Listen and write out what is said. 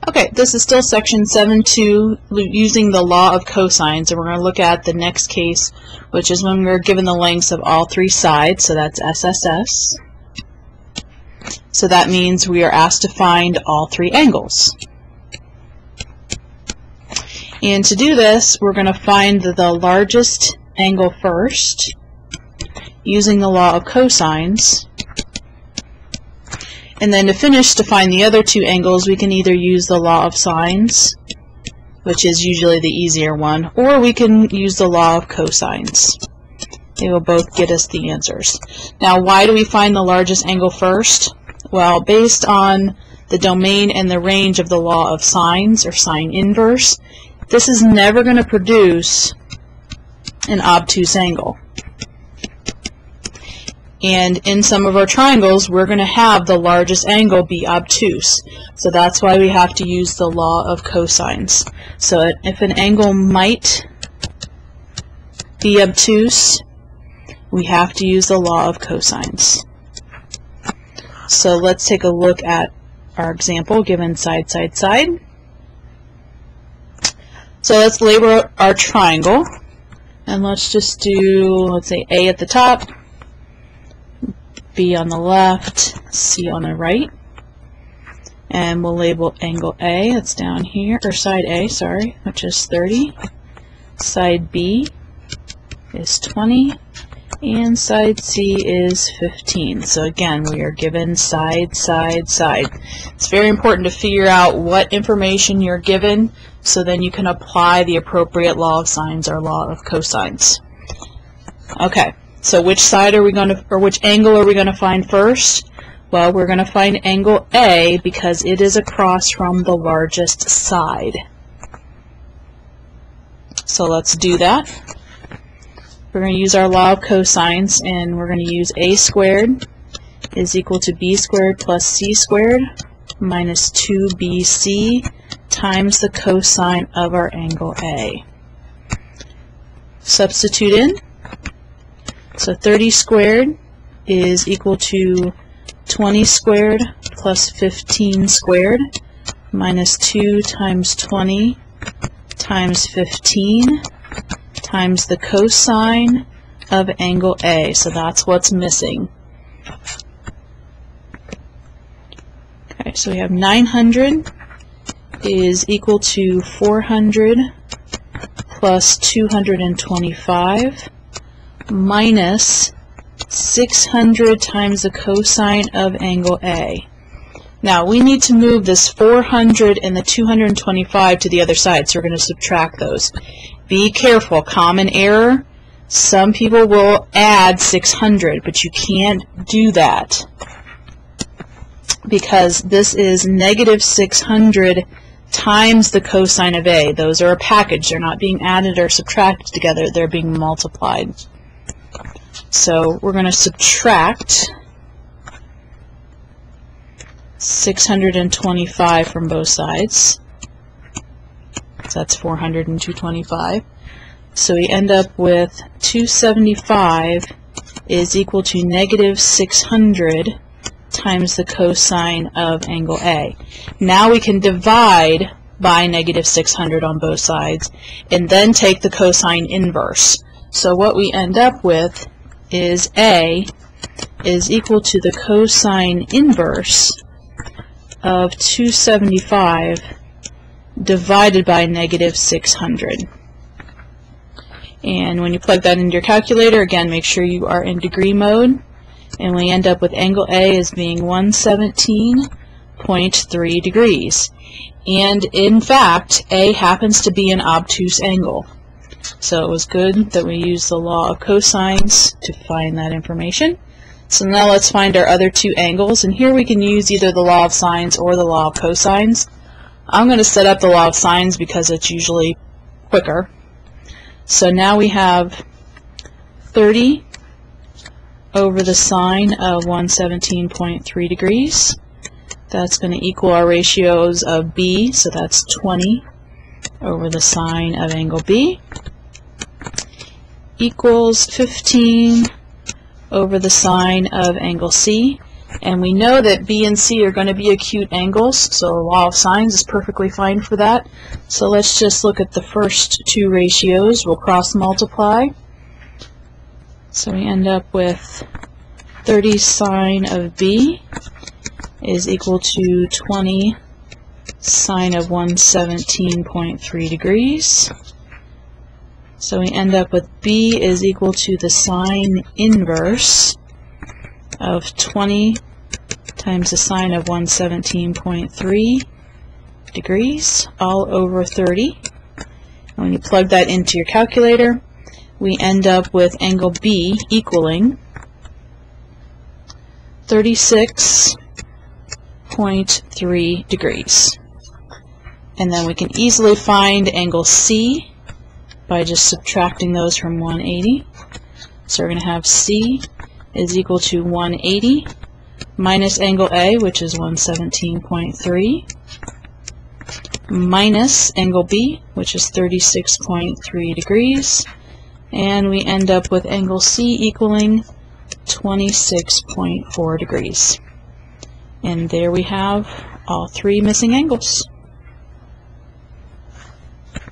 Okay, this is still section 7.2 using the law of cosines, and we're going to look at the next case, which is when we're given the lengths of all three sides, so that's SSS. So that means we are asked to find all three angles. And to do this, we're going to find the largest angle first using the law of cosines. And then to finish, to find the other two angles, we can either use the law of sines, which is usually the easier one, or we can use the law of cosines. They will both get us the answers. Now, why do we find the largest angle first? Well, based on the domain and the range of the law of sines, or sine inverse, this is never going to produce an obtuse angle. And in some of our triangles, we're going to have the largest angle be obtuse. So that's why we have to use the law of cosines. So if an angle might be obtuse, we have to use the law of cosines. So let's take a look at our example given side, side, side. So let's label our triangle. And let's just do, let's say, A at the top, B on the left, C on the right, and we'll label angle A, that's down here, or side A, sorry, which is 30, side B is 20, and side C is 15. So again, we are given side, side, side. It's very important to figure out what information you're given so then you can apply the appropriate law of sines or law of cosines. Okay. So which side are we going to, or which angle are we going to find first? Well, we're going to find angle A because it is across from the largest side. So let's do that. We're going to use our law of cosines, and we're going to use A squared is equal to B squared plus C squared minus 2BC times the cosine of our angle A. Substitute in. So 30 squared is equal to 20 squared plus 15 squared minus 2 times 20 times 15 times the cosine of angle A. So that's what's missing. Okay, so we have 900 is equal to 400 plus 225 minus 600 times the cosine of angle A. Now we need to move this 400 and the 225 to the other side, so we're going to subtract those. Be careful, common error. Some people will add 600, but you can't do that because this is negative 600 times the cosine of A. Those are a package. They're not being added or subtracted together. They're being multiplied. So we're going to subtract 625 from both sides. So that's 400 and 225. So we end up with 275 is equal to negative 600 times the cosine of angle A. Now we can divide by negative 600 on both sides and then take the cosine inverse. So what we end up with is A is equal to the cosine inverse of 275 divided by negative 600. And when you plug that into your calculator, again, make sure you are in degree mode, and we end up with angle A as being 117.3 degrees. And in fact, A happens to be an obtuse angle. So it was good that we used the law of cosines to find that information. So now let's find our other two angles, and here we can use either the law of sines or the law of cosines. I'm going to set up the law of sines because it's usually quicker. So now we have 30 over the sine of 117.3 degrees. That's going to equal our ratios of B, so that's 20 over the sine of angle B, equals 15 over the sine of angle C. And we know that B and C are going to be acute angles, so the law of sines is perfectly fine for that. So let's just look at the first two ratios. We'll cross multiply. So we end up with 30 sine of B is equal to 20 sine of 117.3 degrees. So we end up with B is equal to the sine inverse of 20 times the sine of 117.3 degrees all over 30. And when you plug that into your calculator, we end up with angle B equaling 36.3 degrees. And then we can easily find angle C by just subtracting those from 180. So we're going to have C is equal to 180 minus angle A, which is 117.3, minus angle B, which is 36.3 degrees, and we end up with angle C equaling 26.4 degrees. And there we have all three missing angles.